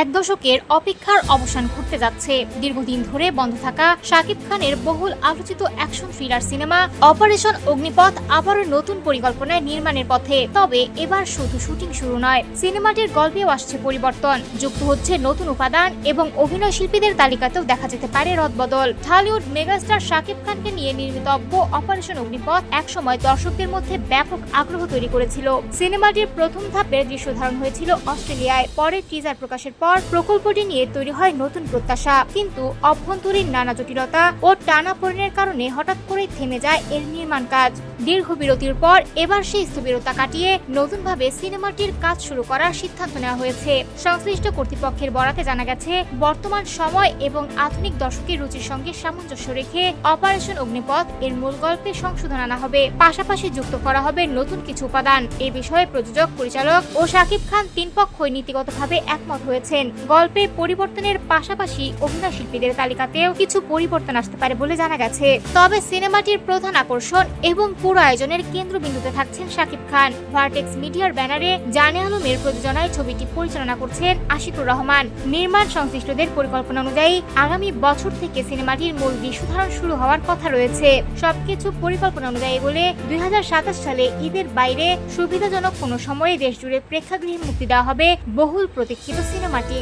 এক দশকের অপেক্ষার অবসান ঘটতে যাচ্ছে। দীর্ঘদিন ধরে বন্ধ থাকা শাকিব খানের বহুল আলোচিত action thriller cinema operation Agnipath আবারও নতুন পরিকল্পনায় নির্মাণের পথে। তবে এবার শুধু শুটিং শুরু নয়, সিনেমাটির গল্পেও আসছে পরিবর্তন, যুক্ত হচ্ছে নতুন উপাদান এবং অভিনয় শিল্পীদের তালিকাতেও দেখা যেতে পারে রদবদল। ঢালিউড মেগাস্টার শাকিব খানকে নিয়ে নির্মিত অপারেশন অগ্নিপথ একসময় দর্শকদের মধ্যে ব্যাপক আগ্রহ তৈরি করেছিল। সিনেমাটির প্রথম ধাপের দৃশ্য ধারণ হয়েছিল অস্ট্রেলিয়ায়। পরে টিজার প্রকাশের পর প্রকল্পটি নিয়ে তৈরি হয় নতুন প্রত্যাশা, কিন্তু অভ্যন্তরীণ নানা জটিলতা ও টানাপোড়েনের কারণে হঠাৎ করে থেমে যায় এর নির্মাণ কাজ। দীর্ঘ বিরতির পর এবার সেই স্থবিরতা কাটিয়ে নতুনভাবে সিনেমাটির কাজ শুরু করার সিদ্ধান্ত নেওয়া হয়েছে। সংশ্লিষ্ট কর্তৃপক্ষের বরাতে জানা গেছে, বর্তমান সময় এবং আধুনিক দর্শকের রুচির সঙ্গে সামঞ্জস্য রেখে অপারেশন অগ্নিপথ এর মূল গল্পে সংশোধন আনা হবে, পাশাপাশি যুক্ত করা হবে নতুন কিছু উপাদান। এ বিষয়ে প্রযোজক, পরিচালক ও শাকিব খান তিন পক্ষই নীতিগতভাবে একমত হয়েছেন। গল্পে পরিবর্তনের পাশাপাশি অভিনয় শিল্পীদের তালিকাতেও কিছু পরিবর্তন আসতে পারে বলে জানা গেছে। তবে সিনেমাটির প্রধান আকর্ষণ এবং পুরো আয়োজনের কেন্দ্রবিন্দুতে থাকছেন শাকিব খান। ভার্টেক্স মিডিয়ার ব্যানারে জানে আলমের প্রযোজনায় ছবিটি পরিচালনা করছেন আশিকুর রহমান। নির্মাণ সংশ্লিষ্টদের পরিকল্পনা অনুযায়ী আগামী বছর থেকে সিনেমাটির মূল দৃশ্য ধারণ শুরু হওয়ার কথা রয়েছে। সবকিছু পরিকল্পনা অনুযায়ী বলে 2027 সালে ঈদের বাইরে সুবিধাজনক কোনো সময়ে দেশজুড়ে প্রেক্ষাগৃহে মুক্তি দেওয়া হবে বহুল প্রতীক্ষিত সিনেমাটি।